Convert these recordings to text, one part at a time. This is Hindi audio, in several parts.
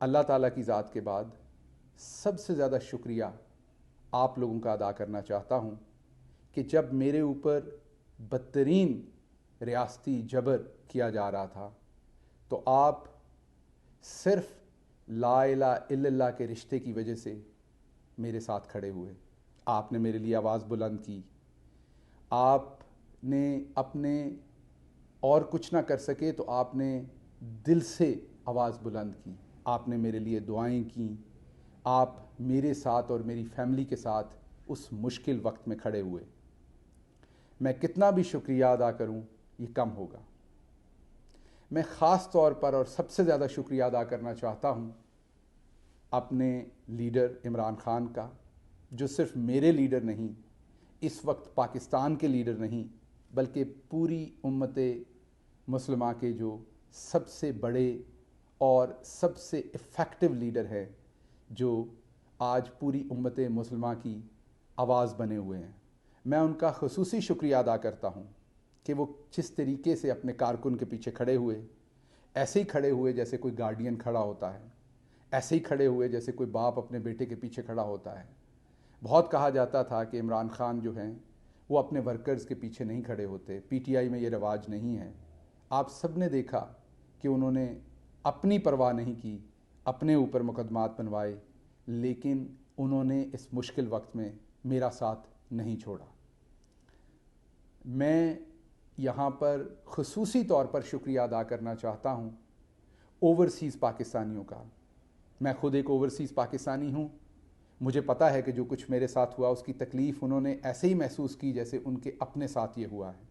अल्लाह ताला की ज़ात के बाद सबसे ज़्यादा शुक्रिया आप लोगों का अदा करना चाहता हूँ कि जब मेरे ऊपर बदतरीन रियासती जबर किया जा रहा था तो आप सिर्फ ला इलाहा इल्लल्लाह के रिश्ते की वजह से मेरे साथ खड़े हुए। आपने मेरे लिए आवाज़ बुलंद की। आपने अपने और कुछ ना कर सके तो आपने दिल से आवाज़ बुलंद की। आपने मेरे लिए दुआएं की। आप मेरे साथ और मेरी फैमिली के साथ उस मुश्किल वक्त में खड़े हुए। मैं कितना भी शुक्रिया अदा करूं ये कम होगा। मैं ख़ास तौर पर और सबसे ज़्यादा शुक्रिया अदा करना चाहता हूं अपने लीडर इमरान खान का, जो सिर्फ मेरे लीडर नहीं, इस वक्त पाकिस्तान के लीडर नहीं, बल्कि पूरी उम्मत मुस्लिमा के जो सबसे बड़े और सबसे इफ़ेक्टिव लीडर हैं, जो आज पूरी उम्मत मुस्लिमा की आवाज़ बने हुए हैं। मैं उनका ख़ुसूसी शुक्रिया अदा करता हूँ कि वो जिस तरीके से अपने कारकुन के पीछे खड़े हुए, ऐसे ही खड़े हुए जैसे कोई गार्डियन खड़ा होता है, ऐसे ही खड़े हुए जैसे कोई बाप अपने बेटे के पीछे खड़ा होता है। बहुत कहा जाता था कि इमरान खान जो हैं वो अपने वर्कर्स के पीछे नहीं खड़े होते, पीटीआई में ये रिवाज नहीं है। आप सब ने देखा कि उन्होंने अपनी परवाह नहीं की, अपने ऊपर मुकदमात बनवाए, लेकिन उन्होंने इस मुश्किल वक्त में मेरा साथ नहीं छोड़ा। मैं यहाँ पर ख़ुसूसी तौर पर शुक्रिया अदा करना चाहता हूँ ओवरसीज़ पाकिस्तानियों का। मैं ख़ुद एक ओवरसीज़ पाकिस्तानी हूँ। मुझे पता है कि जो कुछ मेरे साथ हुआ उसकी तकलीफ़ उन्होंने ऐसे ही महसूस की जैसे उनके अपने साथ ये हुआ है।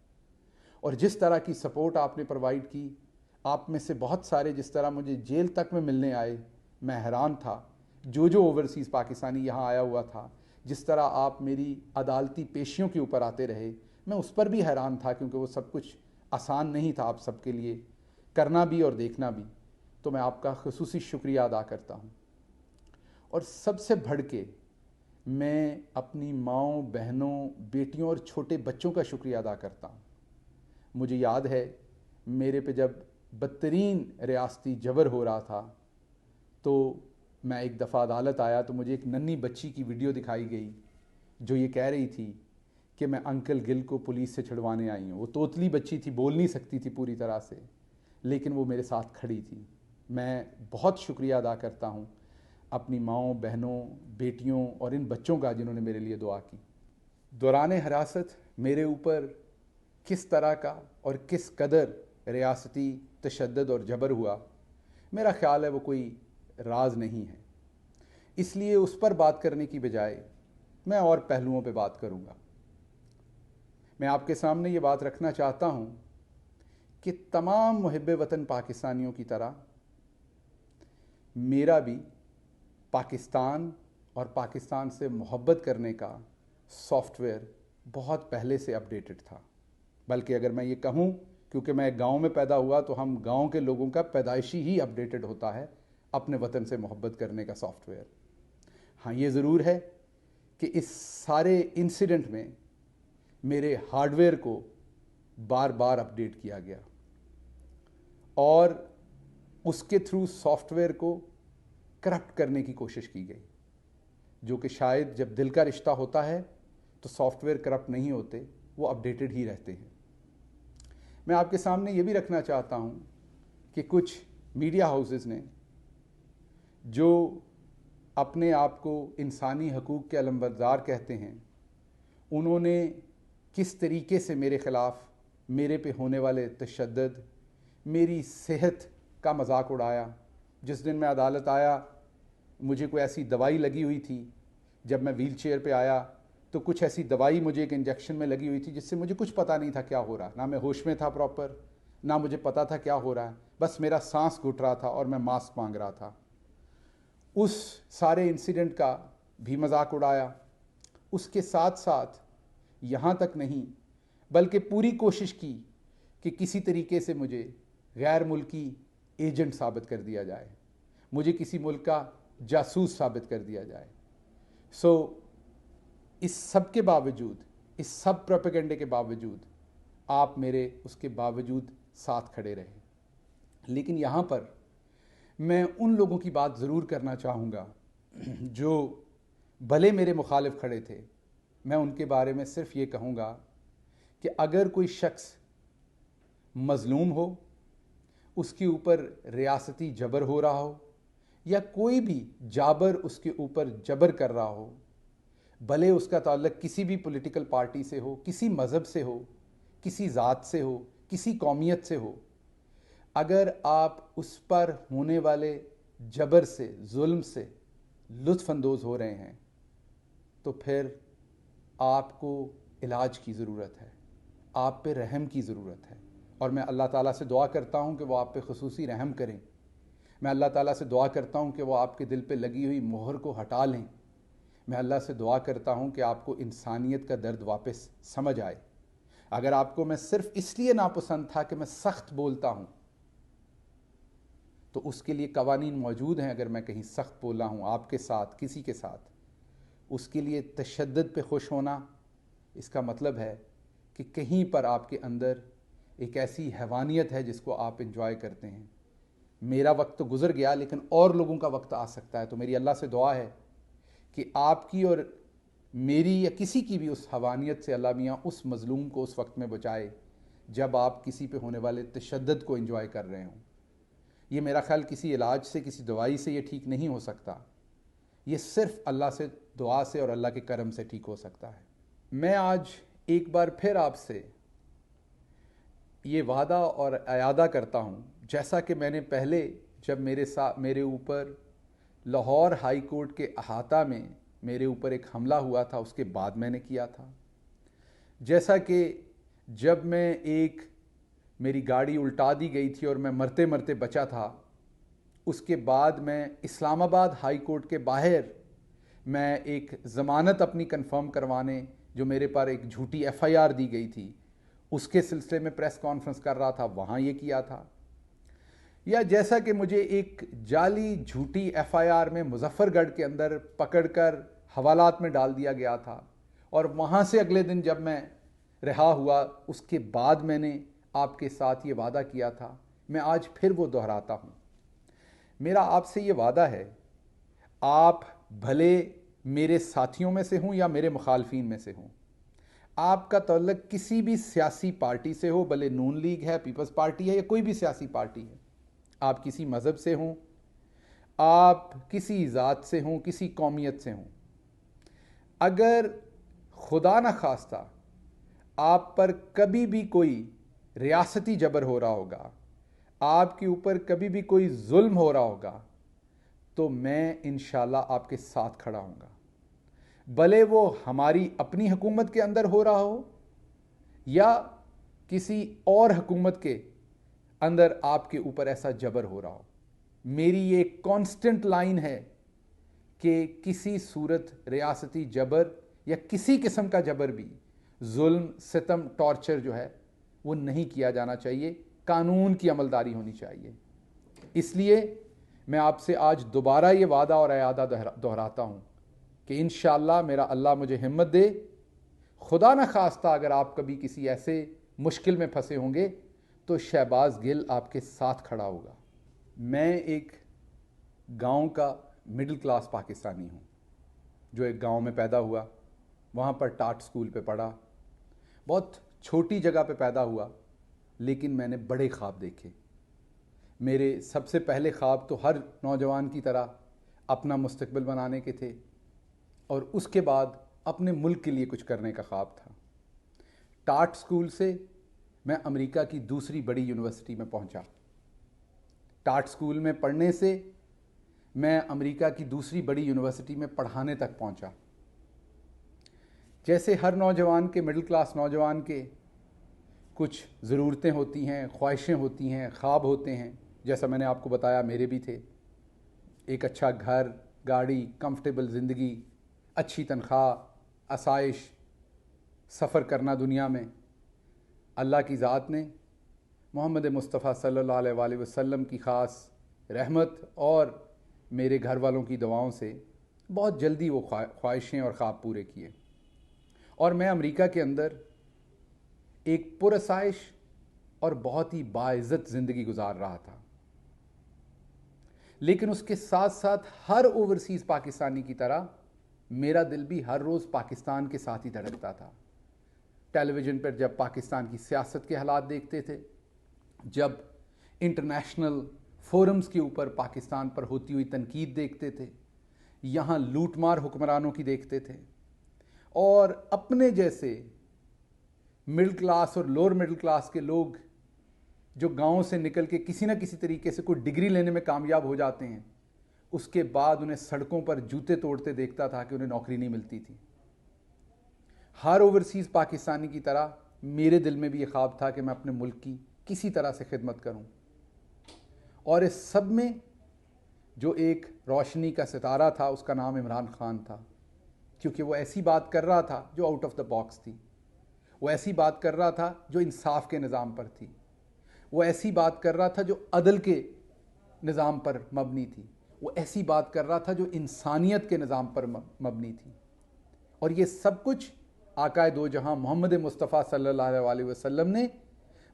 और जिस तरह की सपोर्ट आपने प्रोवाइड की, आप में से बहुत सारे जिस तरह मुझे जेल तक में मिलने आए, मैं हैरान था। जो ओवरसीज़ पाकिस्तानी यहाँ आया हुआ था, जिस तरह आप मेरी अदालती पेशियों के ऊपर आते रहे, मैं उस पर भी हैरान था, क्योंकि वो सब कुछ आसान नहीं था आप सबके लिए करना भी और देखना भी। तो मैं आपका ख़ुसूसी शुक्रिया अदा करता हूँ। और सबसे बढ़ के मैं अपनी माँओं, बहनों, बेटियों और छोटे बच्चों का शुक्रिया अदा करता हूँ। मुझे याद है मेरे पे जब बदतरीन रियासती जबर हो रहा था, तो मैं एक दफ़ा अदालत आया तो मुझे एक नन्ही बच्ची की वीडियो दिखाई गई जो ये कह रही थी कि मैं अंकल गिल को पुलिस से छुड़वाने आई हूँ। वो तोतली बच्ची थी, बोल नहीं सकती थी पूरी तरह से, लेकिन वो मेरे साथ खड़ी थी। मैं बहुत शुक्रिया अदा करता हूँ अपनी माँओं, बहनों, बेटियों और इन बच्चों का जिन्होंने मेरे लिए दुआ की। दौरान हिरासत मेरे ऊपर किस तरह का और किस कदर रियासती तशद्दुद और जबर हुआ, मेरा ख़्याल है वो कोई राज नहीं है। इसलिए उस पर बात करने की बजाय मैं और पहलुओं पे बात करूँगा। मैं आपके सामने ये बात रखना चाहता हूँ कि तमाम मुहिब्बे वतन पाकिस्तानियों की तरह मेरा भी पाकिस्तान और पाकिस्तान से मोहब्बत करने का सॉफ्टवेयर बहुत पहले से अपडेटेड था। बल्कि अगर मैं ये कहूँ, क्योंकि मैं गांव में पैदा हुआ, तो हम गांव के लोगों का पैदाइशी ही अपडेटेड होता है अपने वतन से मोहब्बत करने का सॉफ्टवेयर। हाँ, ये ज़रूर है कि इस सारे इंसिडेंट में मेरे हार्डवेयर को बार बार अपडेट किया गया और उसके थ्रू सॉफ्टवेयर को करप्ट करने की कोशिश की गई, जो कि शायद जब दिल का रिश्ता होता है तो सॉफ्टवेयर करप्ट नहीं होते, वो अपडेटेड ही रहते हैं। मैं आपके सामने ये भी रखना चाहता हूँ कि कुछ मीडिया हाउसेस ने, जो अपने आप को इंसानी हकूक़ के अलमबरदार कहते हैं, उन्होंने किस तरीके से मेरे ख़िलाफ़, मेरे पे होने वाले तशद्दुद, मेरी सेहत का मजाक उड़ाया। जिस दिन मैं अदालत आया, मुझे कोई ऐसी दवाई लगी हुई थी, जब मैं व्हील चेयर पर आया तो कुछ ऐसी दवाई मुझे एक इंजेक्शन में लगी हुई थी जिससे मुझे कुछ पता नहीं था क्या हो रहा। ना मैं होश में था प्रॉपर, ना मुझे पता था क्या हो रहा है, बस मेरा सांस घुट रहा था और मैं मास्क मांग रहा था। उस सारे इंसिडेंट का भी मजाक उड़ाया। उसके साथ साथ यहाँ तक नहीं, बल्कि पूरी कोशिश की कि किसी तरीके से मुझे गैर मुल्की एजेंट साबित कर दिया जाए, मुझे किसी मुल्क का जासूस साबित कर दिया जाए। इस सब के बावजूद, इस सब प्रोपेगेंडे के बावजूद आप मेरे उसके बावजूद साथ खड़े रहे। लेकिन यहाँ पर मैं उन लोगों की बात ज़रूर करना चाहूँगा जो भले मेरे मुखालिफ खड़े थे। मैं उनके बारे में सिर्फ ये कहूँगा कि अगर कोई शख्स मज़लूम हो, उसके ऊपर रियासती जबर हो रहा हो, या कोई भी जाबर उसके ऊपर जबर कर रहा हो, भले उसका ताल्लुक किसी भी पॉलिटिकल पार्टी से हो, किसी मज़हब से हो, किसी ज़ात से हो, किसी कौमियत से हो, अगर आप उस पर होने वाले जबर से, जुल्म से लुत्फ़ अंदोज़ हो रहे हैं, तो फिर आपको इलाज की ज़रूरत है, आप पे रहम की ज़रूरत है। और मैं अल्लाह ताला से दुआ करता हूँ कि वो आप पे ख़ुसूसी रहम करें। मैं अल्लाह ताला से दुआ करता हूँ कि वो आपके दिल पे लगी हुई मोहर को हटा लें। मैं अल्लाह से दुआ करता हूँ कि आपको इंसानियत का दर्द वापस समझ आए। अगर आपको मैं सिर्फ इसलिए नापसंद था कि मैं सख्त बोलता हूँ, तो उसके लिए कवानीन मौजूद हैं। अगर मैं कहीं सख्त बोला हूँ आपके साथ, किसी के साथ, उसके लिए तशद्दुद पे खुश होना, इसका मतलब है कि कहीं पर आपके अंदर एक ऐसी हैवानियत है जिसको आप इंजॉय करते हैं। मेरा वक्त तो गुजर गया, लेकिन और लोगों का वक्त आ सकता है। तो मेरी अल्लाह से दुआ है कि आपकी और मेरी या किसी की भी उस हवानियत से अल्लाह मियाँ उस मज़लूम को उस वक्त में बचाए जब आप किसी पे होने वाले तशद्दुद को एंजॉय कर रहे हों। ये मेरा ख्याल किसी इलाज से, किसी दवाई से ये ठीक नहीं हो सकता। ये सिर्फ अल्लाह से दुआ से और अल्लाह के करम से ठीक हो सकता है। मैं आज एक बार फिर आपसे ये वादा और अयादा करता हूँ, जैसा कि मैंने पहले जब मेरे ऊपर लाहौर हाई कोर्ट के अहाता में मेरे ऊपर एक हमला हुआ था, उसके बाद मैंने किया था। जैसा कि जब मेरी गाड़ी उल्टा दी गई थी और मैं मरते मरते बचा था, उसके बाद मैं इस्लामाबाद हाई कोर्ट के बाहर मैं एक ज़मानत अपनी कंफर्म करवाने, जो मेरे पर एक झूठी FIR दी गई थी, उसके सिलसिले में प्रेस कॉन्फ्रेंस कर रहा था, वहाँ ये किया था। या जैसा कि मुझे एक जाली झूठी FIR में मुजफ्फरगढ़ के अंदर पकड़कर हवालात में डाल दिया गया था, और वहाँ से अगले दिन जब मैं रिहा हुआ, उसके बाद मैंने आपके साथ ये वादा किया था। मैं आज फिर वो दोहराता हूँ। मेरा आपसे ये वादा है, आप भले मेरे साथियों में से हों या मेरे मुखालफीन में से हों, आपका तल्लुक किसी भी सियासी पार्टी से हो, भले नून लीग है, पीपल्स पार्टी है, या कोई भी सियासी पार्टी है, आप किसी मज़हब से हों, आप किसी ज़ात से हों, किसी कौमियत से हों, अगर खुदा न खास्ता आप पर कभी भी कोई रियासती जबर हो रहा होगा, आपके ऊपर कभी भी कोई जुल्म हो रहा होगा, तो मैं इंशाल्लाह आपके साथ खड़ा हूँगा। भले वो हमारी अपनी हुकूमत के अंदर हो रहा हो या किसी और हुकूमत के अंदर आपके ऊपर ऐसा जबर हो रहा हो। मेरी ये कांस्टेंट लाइन है कि किसी सूरत रियासती जबर या किसी किस्म का जबर भी, जुल्म, सितम, टॉर्चर जो है वो नहीं किया जाना चाहिए। कानून की अमलदारी होनी चाहिए। इसलिए मैं आपसे आज दोबारा ये वादा और अयादा दोहराता हूँ कि इंशाअल्लाह मेरा अल्लाह मुझे हिम्मत दे, खुदा न खास्ता अगर आप कभी किसी ऐसे मुश्किल में फंसे होंगे तो शहबाज गिल आपके साथ खड़ा होगा। मैं एक गांव का मिडिल क्लास पाकिस्तानी हूँ जो एक गांव में पैदा हुआ, वहाँ पर टाट स्कूल पे पढ़ा, बहुत छोटी जगह पे पैदा हुआ, लेकिन मैंने बड़े ख्वाब देखे। मेरे सबसे पहले ख्वाब तो हर नौजवान की तरह अपना मुस्तकबिल बनाने के थे, और उसके बाद अपने मुल्क के लिए कुछ करने का ख्वाब था। टाट स्कूल से मैं अमेरिका की दूसरी बड़ी यूनिवर्सिटी में पहुंचा। टाट स्कूल में पढ़ने से मैं अमेरिका की दूसरी बड़ी यूनिवर्सिटी में पढ़ाने तक पहुंचा। जैसे हर नौजवान के, मिडिल क्लास नौजवान के कुछ ज़रूरतें होती हैं, ख्वाहिशें होती हैं, ख्वाब होते हैं, जैसा मैंने आपको बताया मेरे भी थे। एक अच्छा घर, गाड़ी, कंफर्टेबल ज़िंदगी, अच्छी तनख्वाह, आसाइश, सफ़र करना दुनिया में। अल्लाह की ज़ात ने मोहम्मद मुस्तफ़ा सल्लल्लाहु अलैहि वसल्लम की ख़ास रहमत और मेरे घर वालों की दुआओं से बहुत जल्दी वो ख्वाहिशें और ख्वाब पूरे किए, और मैं अमेरिका के अंदर एक पुरसाइश और बहुत ही बाइज़्ज़त ज़िंदगी गुजार रहा था। लेकिन उसके साथ साथ हर ओवरसीज़ पाकिस्तानी की तरह मेरा दिल भी हर रोज़ पाकिस्तान के साथ ही धड़कता था। टेलीविज़न पर जब पाकिस्तान की सियासत के हालात देखते थे, जब इंटरनेशनल फोरम्स के ऊपर पाकिस्तान पर होती हुई तनकीद देखते थे, यहाँ लूटमार हुक्मरानों की देखते थे, और अपने जैसे मिडिल क्लास और लोअर मिडिल क्लास के लोग जो गांव से निकल के किसी न किसी तरीके से कोई डिग्री लेने में कामयाब हो जाते हैं, उसके बाद उन्हें सड़कों पर जूते तोड़ते देखता था कि उन्हें नौकरी नहीं मिलती थी। हर ओवरसीज़ पाकिस्तानी की तरह मेरे दिल में भी ये ख्वाब था कि मैं अपने मुल्क की किसी तरह से खिदमत करूं, और इस सब में जो एक रोशनी का सितारा था उसका नाम इमरान खान था, क्योंकि वो ऐसी बात कर रहा था जो आउट ऑफ द बॉक्स थी। वो ऐसी बात कर रहा था जो इंसाफ के निज़ाम पर थी। वो ऐसी बात कर रहा था जो अदल के निज़ाम पर मबनी थी। वो ऐसी बात कर रहा था जो इंसानियत के निज़ाम पर मबनी थी। और ये सब कुछ आकाए दो जहां मोहम्मद मुस्तफ़ा सल्लल्लाहु अलैहि वसल्लम ने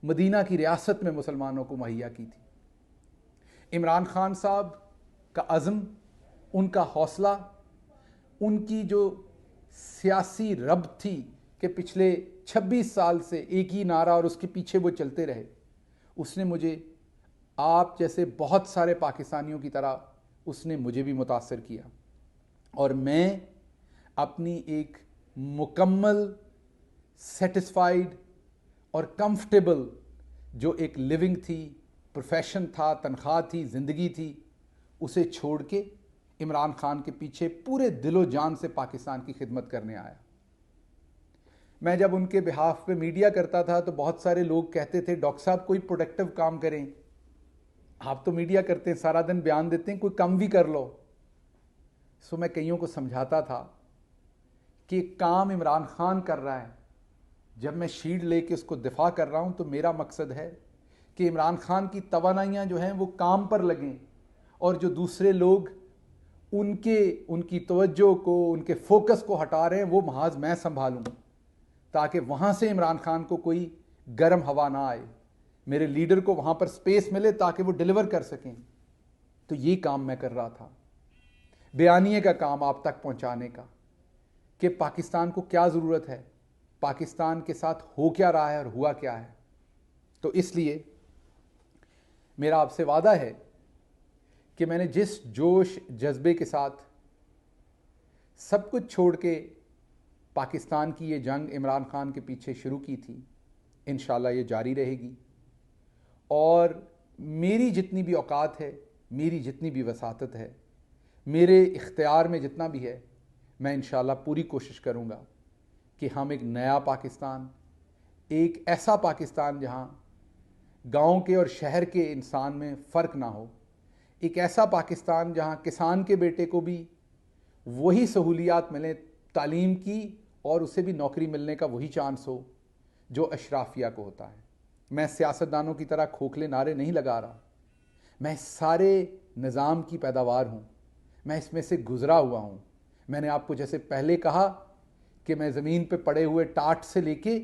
मदीना की रियासत में मुसलमानों को मुहैया की थी। इमरान खान साहब का अज़्म, उनका हौसला, उनकी जो सियासी रब थी कि पिछले 26 साल से एक ही नारा और उसके पीछे वो चलते रहे, उसने मुझे, आप जैसे बहुत सारे पाकिस्तानियों की तरह, उसने मुझे भी मुतासर किया। और मैं अपनी एक मुकम्मल, सेटिस्फाइड और कंफर्टेबल जो एक लिविंग थी, प्रोफेशन था, तनख्वाह थी, ज़िंदगी थी, उसे छोड़ के इमरान खान के पीछे पूरे दिलो जान से पाकिस्तान की खिदमत करने आया। मैं जब उनके बिहाफ पे मीडिया करता था तो बहुत सारे लोग कहते थे, डॉक्टर साहब कोई प्रोडक्टिव काम करें, आप तो मीडिया करते हैं, सारा दिन बयान देते हैं, कोई काम भी कर लो। सो मैं कईयों को समझाता था कि काम इमरान खान कर रहा है। जब मैं शील्ड लेके उसको दिफा कर रहा हूं तो मेरा मकसद है कि इमरान खान की तवानाइयाँ जो हैं वो काम पर लगें, और जो दूसरे लोग उनकी तवज्जो को, उनके फोकस को हटा रहे हैं, वो महाज मैं संभालूं, ताकि वहाँ से इमरान खान को कोई गर्म हवा ना आए, मेरे लीडर को वहाँ पर स्पेस मिले ताकि वो डिलीवर कर सकें। तो ये काम मैं कर रहा था, बयानिए का काम आप तक पहुँचाने का, कि पाकिस्तान को क्या ज़रूरत है, पाकिस्तान के साथ हो क्या रहा है और हुआ क्या है। तो इसलिए मेरा आपसे वादा है कि मैंने जिस जोश जज्बे के साथ सब कुछ छोड़ के पाकिस्तान की ये जंग इमरान खान के पीछे शुरू की थी, इंशाल्लाह ये जारी रहेगी। और मेरी जितनी भी औकात है, मेरी जितनी भी वसातत है, मेरे इख्तियार में जितना भी है, मैं इंशाल्लाह पूरी कोशिश करूँगा कि हम एक नया पाकिस्तान, एक ऐसा पाकिस्तान जहाँ गांव के और शहर के इंसान में फ़र्क ना हो, एक ऐसा पाकिस्तान जहाँ किसान के बेटे को भी वही सहूलियात मिलें तालीम की, और उसे भी नौकरी मिलने का वही चांस हो जो अशराफिया को होता है। मैं सियासतदानों की तरह खोखले नारे नहीं लगा रहा, मैं सारे निज़ाम की पैदावार हूँ, मैं इसमें से गुज़रा हुआ हूँ। मैंने आपको जैसे पहले कहा कि मैं ज़मीन पे पड़े हुए टाट से लेके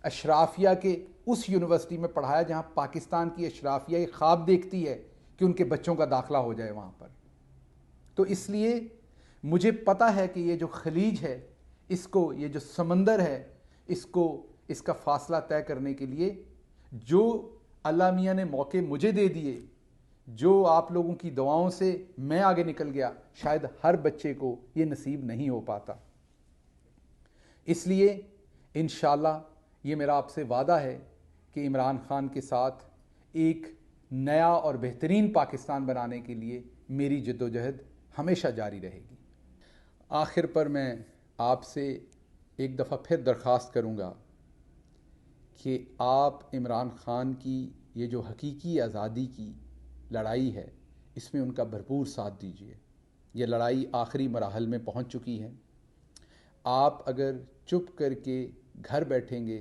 अशराफिया के उस यूनिवर्सिटी में पढ़ाया जहाँ पाकिस्तान की अशराफिया ये ख्वाब देखती है कि उनके बच्चों का दाखिला हो जाए वहाँ पर। तो इसलिए मुझे पता है कि ये जो खलीज है, इसको, ये जो समंदर है, इसका फ़ासला तय करने के लिए जो अल्लाह मियाँ ने मौके मुझे दे दिए, जो आप लोगों की दुआओं से मैं आगे निकल गया, शायद हर बच्चे को ये नसीब नहीं हो पाता। इसलिए इंशाल्लाह ये मेरा आपसे वादा है कि इमरान खान के साथ एक नया और बेहतरीन पाकिस्तान बनाने के लिए मेरी जद्दोजहद हमेशा जारी रहेगी। आखिर पर मैं आपसे एक दफ़ा फिर दरख्वास्त करूँगा कि आप इमरान खान की ये जो हकीकी आज़ादी की लड़ाई है, इसमें उनका भरपूर साथ दीजिए। ये लड़ाई आखिरी मराहल में पहुंच चुकी है। आप अगर चुप करके घर बैठेंगे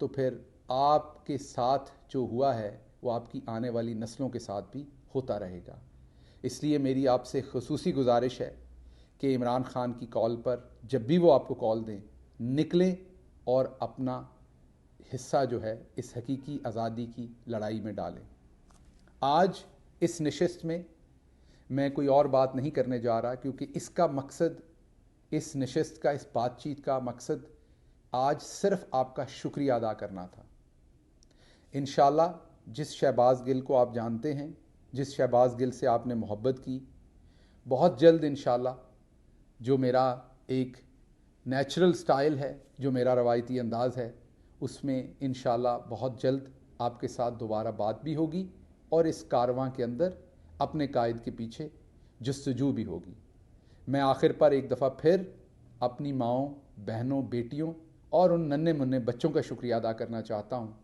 तो फिर आपके साथ जो हुआ है वो आपकी आने वाली नस्लों के साथ भी होता रहेगा। इसलिए मेरी आपसे ख़ुसूसी गुजारिश है कि इमरान खान की कॉल पर जब भी वो आपको कॉल दें, निकलें और अपना हिस्सा जो है इस हकीकी आज़ादी की लड़ाई में डालें। आज इस नशिस्त में मैं कोई और बात नहीं करने जा रहा, क्योंकि इसका मकसद, इस नशिस्त का, इस बातचीत का मकसद आज सिर्फ आपका शुक्रिया अदा करना था। इंशाल्लाह जिस शहबाज गिल को आप जानते हैं, जिस शहबाज गिल से आपने मोहब्बत की, बहुत जल्द इंशाल्लाह जो मेरा एक नेचुरल स्टाइल है, जो मेरा रवायती अंदाज़ है, उसमें इंशाल्लाह बहुत जल्द आपके साथ दोबारा बात भी होगी और इस कारवां के अंदर अपने कायद के पीछे जस्तजू भी होगी। मैं आखिर पर एक दफ़ा फिर अपनी माँओं, बहनों, बेटियों और उन नन्हे मुन्ने बच्चों का शुक्रिया अदा करना चाहता हूँ